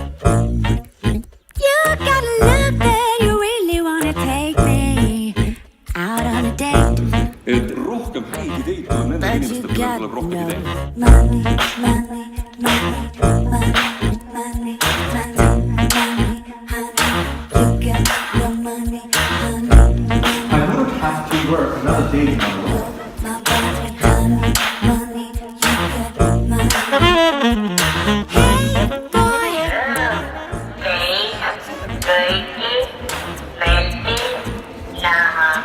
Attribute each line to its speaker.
Speaker 1: You got a look that you really wanna take me out on a date.
Speaker 2: rohkem häid ideid tuleb nendel
Speaker 1: But you
Speaker 2: inimestel, kellel
Speaker 1: got
Speaker 2: tuleb rohkem
Speaker 1: no
Speaker 2: ideid.
Speaker 1: money, money, money, money, money, money, honey. You got no money, honey,
Speaker 3: I would have to work another day in my life.
Speaker 1: my body, honey, money. You got money. Hey boy,
Speaker 4: Nah.